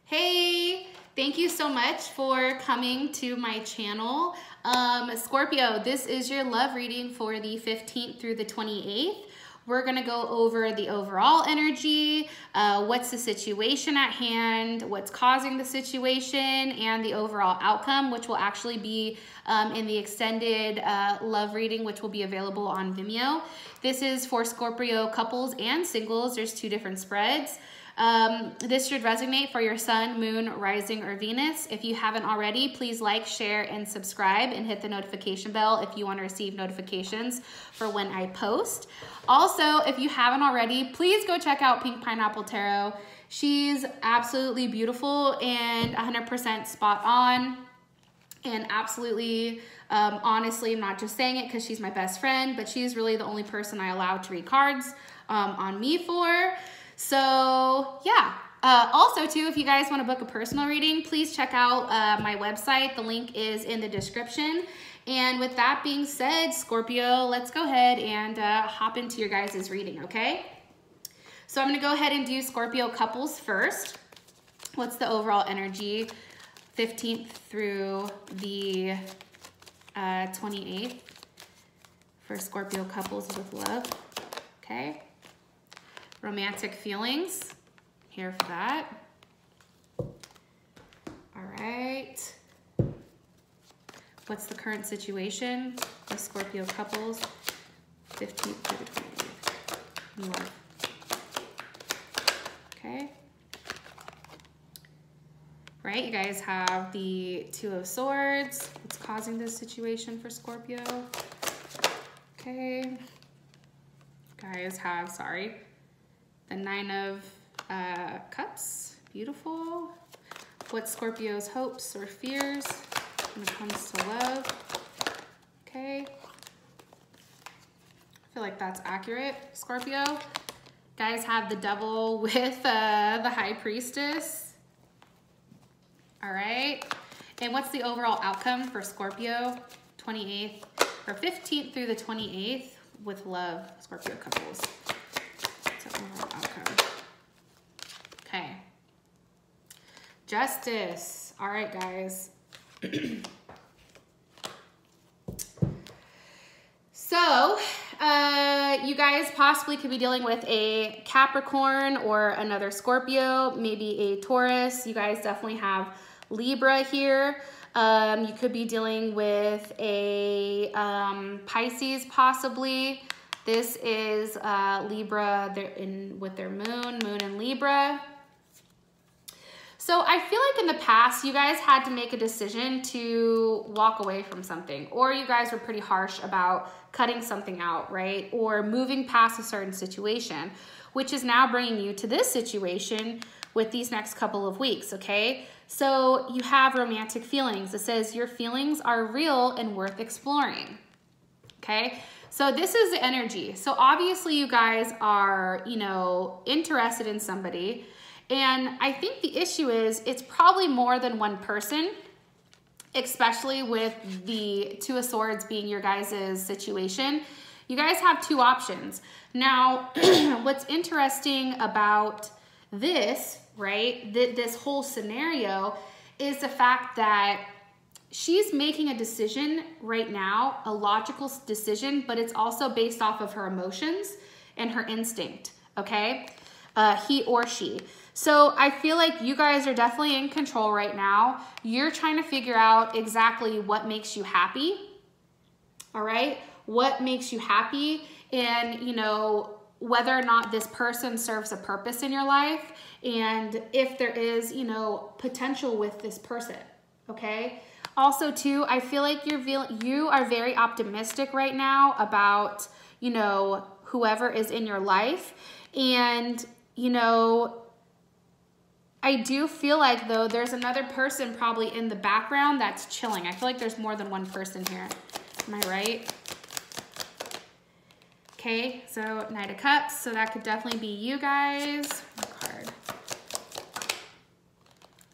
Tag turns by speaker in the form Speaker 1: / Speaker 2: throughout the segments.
Speaker 1: Hey, thank you so much for coming to my channel. Scorpio, this is your love reading for the 15th through the 28th. We're gonna go over the overall energy, what's the situation at hand, what's causing the situation, and the overall outcome, which will actually be in the extended love reading, which will be available on Vimeo. This is for Scorpio couples and singles. There's two different spreads. This should resonate for your sun, moon, rising, or Venus. If you haven't already, please like, share, and subscribe, and hit the notification bell if you want to receive notifications for when I post. Also, if you haven't already, please go check out PinkPineappleTarot. She's absolutely beautiful and 100% spot on, and absolutely, honestly, I'm not just saying it because she's my best friend, but she's really the only person I allow to read cards on me for. So yeah, also too, if you guys want to book a personal reading, please check out my website. The link is in the description. And with that being said, Scorpio, let's go ahead and hop into your guys' reading, okay? So I'm going to go ahead and do Scorpio couples first. What's the overall energy? 15th through the 28th for Scorpio couples with love, okay? Romantic feelings, here for that. All right. What's the current situation with Scorpio couples, 15th through the 28th? Love. Okay. Right, you guys have the Two of Swords. What's causing this situation for Scorpio? Okay. Guys have, sorry, the Nine of Cups, beautiful. What's Scorpio's hopes or fears when it comes to love? Okay. I feel like that's accurate, Scorpio. Guys have the Devil with the High Priestess. All right. And what's the overall outcome for Scorpio 28th or 15th through the 28th with love, Scorpio couples? Overall outcome. Okay. Justice. All right, guys. So, you guys possibly could be dealing with a Capricorn or another Scorpio, maybe a Taurus. You guys definitely have Libra here. You could be dealing with a Pisces possibly. This is Libra with their moon in Libra. So I feel like in the past, you guys had to make a decision to walk away from something, or you guys were pretty harsh about cutting something out, right? Or moving past a certain situation, which is now bringing you to this situation with these next couple of weeks, okay? So you have romantic feelings. It says your feelings are real and worth exploring, okay? So this is the energy. So obviously you guys are, you know, interested in somebody. And I think the issue is it's probably more than one person, especially with the Two of Swords being your guys' situation. You guys have two options. Now, what's interesting about this, right, this whole scenario is the fact that she's making a decision right now, a logical decision, but it's also based off of her emotions and her instinct, okay? He or she. So I feel like you guys are definitely in control right now. You're trying to figure out exactly what makes you happy, all right? What makes you happy, and, you know, whether or not this person serves a purpose in your life, and if there is, you know, potential with this person, okay? Also, too, I feel like you are very optimistic right now about, you know, whoever is in your life. And, you know, I do feel like, though, there's another person probably in the background that's chilling. I feel like there's more than one person here. Am I right? Okay, so Knight of Cups. So that could definitely be you guys. One card.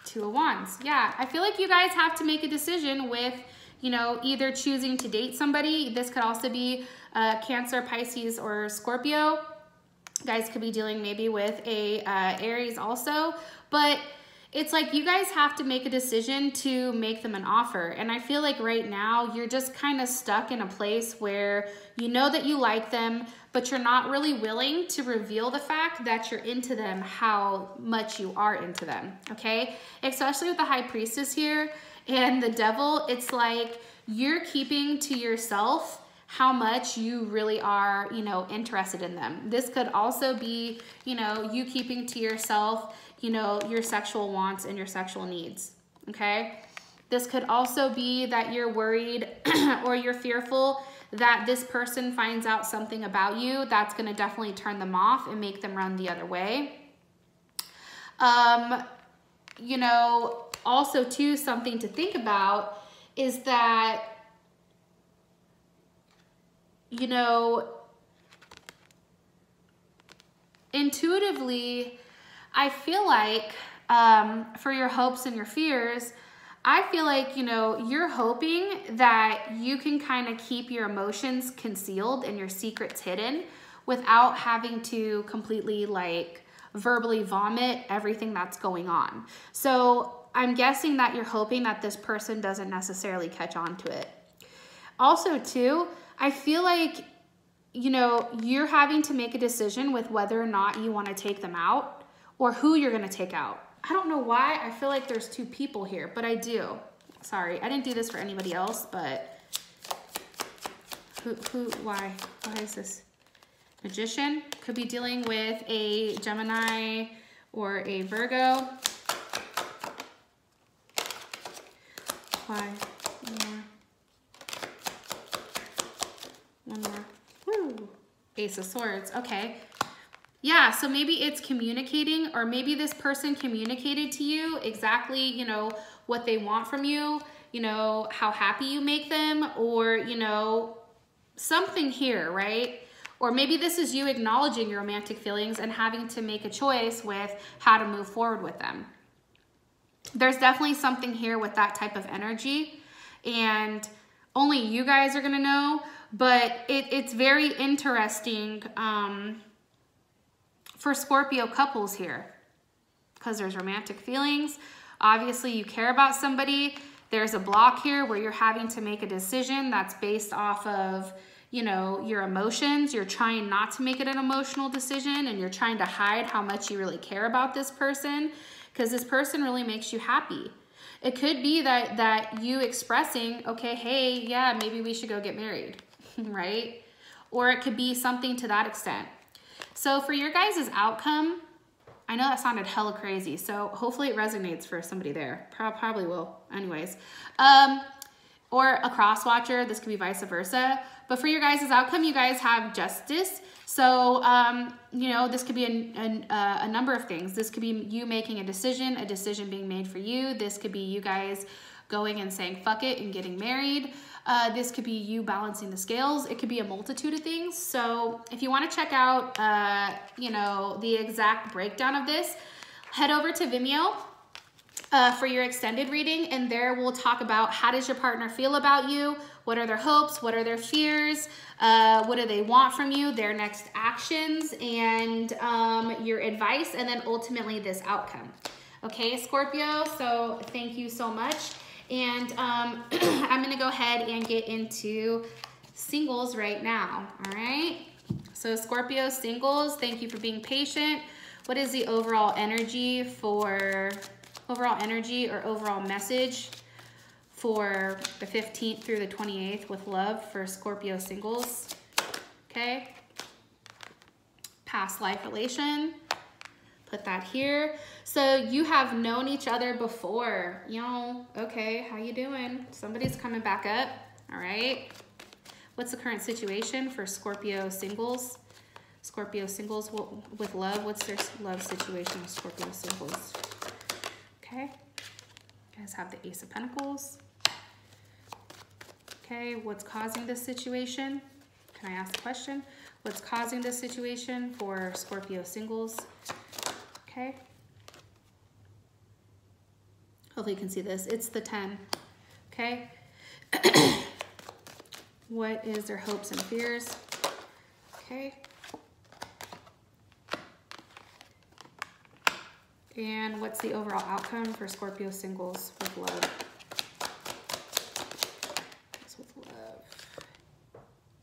Speaker 1: Two of Wands. Yeah, I feel like you guys have to make a decision with, you know, either choosing to date somebody. This could also be Cancer, Pisces, or Scorpio. You guys could be dealing maybe with a Aries also. But it's like you guys have to make a decision to make them an offer. And I feel like right now you're just kind of stuck in a place where you know that you like them, but you're not really willing to reveal the fact that you're into them, how much you are into them, okay? Especially with the High Priestess here and the Devil, it's like you're keeping to yourself how much you really are, you know, interested in them. This could also be, you know, you keeping to yourself, you know, your sexual wants and your sexual needs, okay? This could also be that you're worried or you're fearful that this person finds out something about you that's gonna definitely turn them off and make them run the other way. You know, also too, something to think about is that, you know, intuitively, I feel like for your hopes and your fears, I feel like, you know, you're hoping that you can kind of keep your emotions concealed and your secrets hidden without having to completely like verbally vomit everything that's going on. So I'm guessing that you're hoping that this person doesn't necessarily catch on to it. Also too, I feel like, you know, you're having to make a decision with whether or not you want to take them out or who you're going to take out. I don't know why. I feel like there's two people here, but I do. Sorry, I didn't do this for anybody else, but why is this? Magician could be dealing with a Gemini or a Virgo. Why? One more. Woo. Ace of Swords. Okay. Yeah, so maybe it's communicating, or maybe this person communicated to you exactly, you know, what they want from you, you know, how happy you make them, or, you know, something here, right? Or maybe this is you acknowledging your romantic feelings and having to make a choice with how to move forward with them. There's definitely something here with that type of energy, and only you guys are gonna know, but it's very interesting for Scorpio couples here, because there's romantic feelings. Obviously, you care about somebody. There's a block here where you're having to make a decision that's based off of, you know, your emotions. You're trying not to make it an emotional decision, and you're trying to hide how much you really care about this person, because this person really makes you happy. It could be that you expressing, okay, hey, yeah, maybe we should go get married, right? Or it could be something to that extent. So for your guys' outcome, I know that sounded hella crazy, so hopefully it resonates for somebody there. Probably will, anyways. Or a cross watcher, this could be vice versa. But for your guys' outcome, you guys have Justice. So, you know, this could be a number of things. This could be you making a decision being made for you. This could be you guys going and saying fuck it and getting married. This could be you balancing the scales. It could be a multitude of things. So if you want to check out, you know, the exact breakdown of this, head over to Vimeo for your extended reading, and there we'll talk about how does your partner feel about you, what are their hopes, what are their fears, what do they want from you, their next actions, and your advice, and then ultimately this outcome. Okay, Scorpio, so thank you so much. And I'm gonna go ahead and get into singles right now, all right? So Scorpio singles, thank you for being patient. What is the overall energy or overall message for the 15th through the 28th with love for Scorpio singles? Okay. Past life relation. Put that here. So you have known each other before. You know, okay, how you doing? Somebody's coming back up. All right. What's the current situation for Scorpio singles? Scorpio singles with love. What's their love situation with Scorpio singles? Okay. You guys have the Ace of Pentacles. Okay, what's causing this situation? Can I ask the question? What's causing this situation for Scorpio singles? Okay. Hopefully you can see this. It's the 10. Okay. What is their hopes and fears? Okay. And what's the overall outcome for Scorpio singles with love? With love.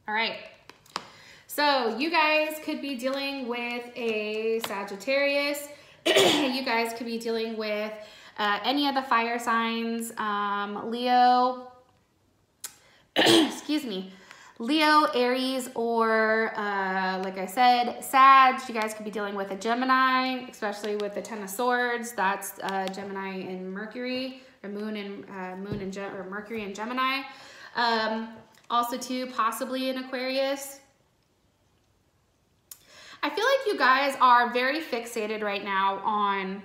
Speaker 1: All right. So you guys could be dealing with a Sagittarius. You guys could be dealing with any of the fire signs, Leo, excuse me, Leo, Aries, or like I said, Sag. You guys could be dealing with a Gemini, especially with the Ten of Swords. That's Gemini and Mercury, or Moon and Mercury and Gemini. Also too, possibly an Aquarius. I feel like you guys are very fixated right now on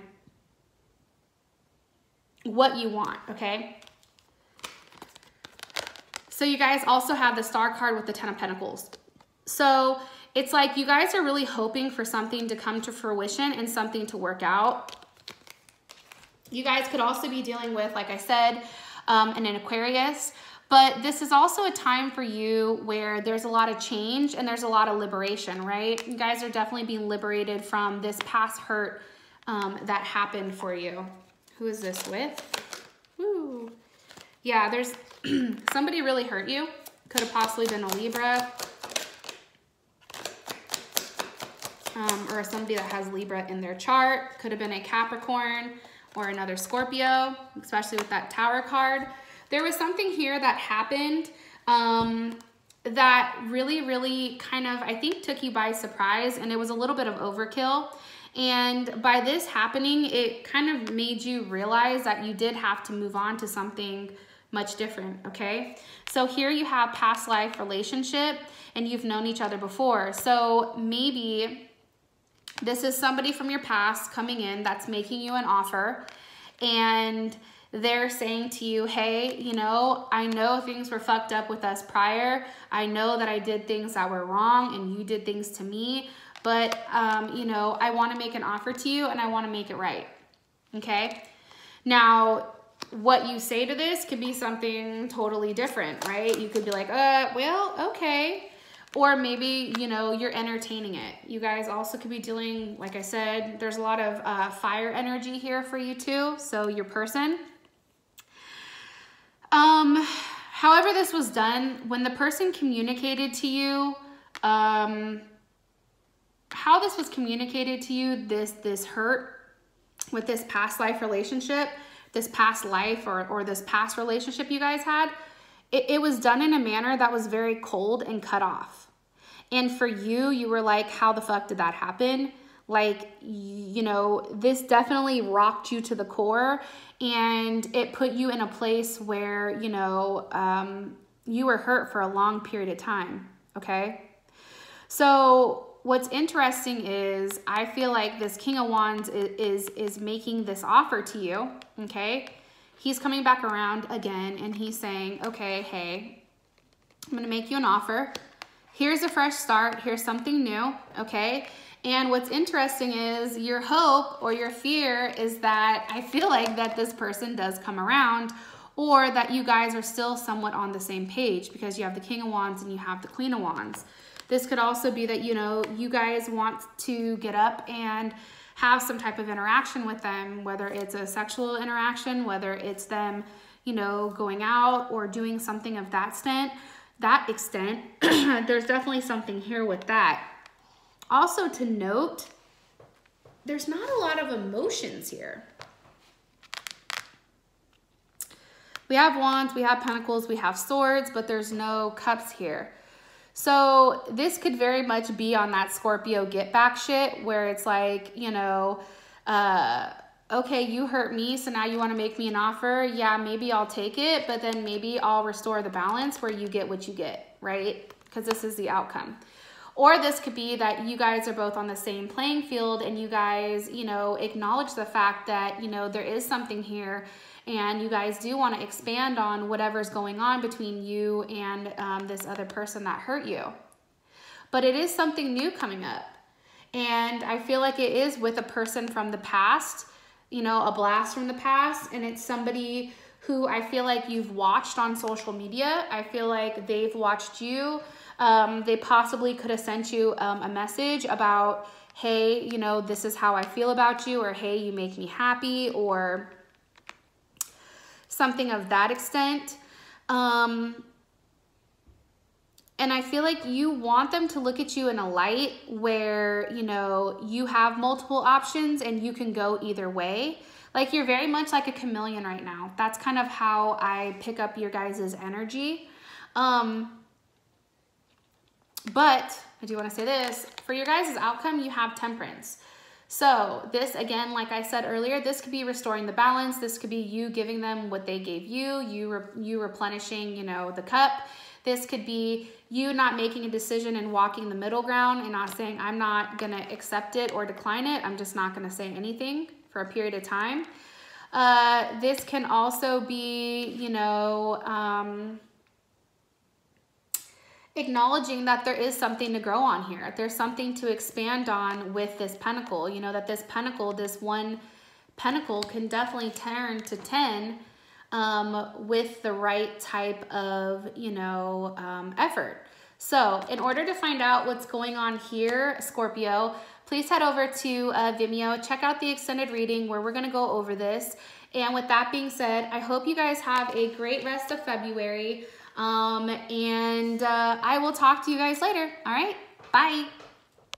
Speaker 1: what you want, okay? So you guys also have the Star card with the Ten of Pentacles. So it's like you guys are really hoping for something to come to fruition and something to work out. You guys could also be dealing with, like I said, an Aquarius. But this is also a time for you where there's a lot of change and there's a lot of liberation, right? You guys are definitely being liberated from this past hurt that happened for you. Who is this with? Woo. Yeah, there's somebody really hurt you. Could have possibly been a Libra. Or somebody that has Libra in their chart. Could have been a Capricorn or another Scorpio, especially with that Tower card. There was something here that happened that really kind of, I think, took you by surprise, and it was a little bit of overkill. And by this happening, it kind of made you realize that you did have to move on to something much different, okay? So here you have past life relationship, and you've known each other before. So maybe this is somebody from your past coming in that's making you an offer, and they're saying to you, hey, you know, I know things were fucked up with us prior. I know that I did things that were wrong and you did things to me, but, you know, I want to make an offer to you and I want to make it right, okay? Now, what you say to this could be something totally different, right? You could be like, well, okay. Or maybe, you know, you're entertaining it. You guys also could be dealing, like I said, there's a lot of fire energy here for you too, so your person. However this was done, when the person communicated to you, how this was communicated to you, this hurt with this past life relationship, this past life or this past relationship you guys had, it was done in a manner that was very cold and cut off. And for you, you were like, how the fuck did that happen? Like, you know, this definitely rocked you to the core, and it put you in a place where, you know, you were hurt for a long period of time, okay? So what's interesting is I feel like this King of Wands is making this offer to you, okay? He's coming back around again, and he's saying, okay, hey, I'm going to make you an offer. Here's a fresh start. Here's something new, okay? And what's interesting is your hope or your fear is that I feel like that this person does come around, or that you guys are still somewhat on the same page, because you have the King of Wands and you have the Queen of Wands. This could also be that, you know, you guys want to get up and have some type of interaction with them, whether it's a sexual interaction, whether it's them, you know, going out or doing something of that extent. There's definitely something here with that. Also to note, there's not a lot of emotions here. We have Wands, we have Pentacles, we have Swords, but there's no Cups here. So this could very much be on that Scorpio get back shit, where it's like, you know, okay, you hurt me, so now you want to make me an offer. Yeah, maybe I'll take it, but then maybe I'll restore the balance where you get what you get, right? Because this is the outcome. Or this could be that you guys are both on the same playing field, and you guys, you know, acknowledge the fact that, you know, there is something here, and you guys do want to expand on whatever's going on between you and this other person that hurt you. But it is something new coming up. And I feel like it is with a person from the past, you know, a blast from the past, and it's somebody who I feel like you've watched on social media. I feel like they've watched you. They possibly could have sent you a message about, hey, you know, this is how I feel about you, or hey, you make me happy, or something of that extent. And I feel like you want them to look at you in a light where, you know, you have multiple options and you can go either way. Like you're very much like a chameleon right now. That's kind of how I pick up your guys' energy. But I do want to say this, for your guys' outcome, you have Temperance. So this, again, like I said earlier, this could be restoring the balance. This could be you giving them what they gave you, you replenishing, you know, the cup. This could be you not making a decision and walking the middle ground and not saying, I'm not going to accept it or decline it. I'm just not going to say anything for a period of time. This can also be, you know, acknowledging that there is something to grow on here. There's something to expand on with this pentacle. You know, that this pentacle, this one pentacle can definitely turn to 10 with the right type of, you know, effort. So in order to find out what's going on here, Scorpio, please head over to Vimeo, check out the extended reading where we're going to go over this. And with that being said, I hope you guys have a great rest of February. I will talk to you guys later. All right, bye.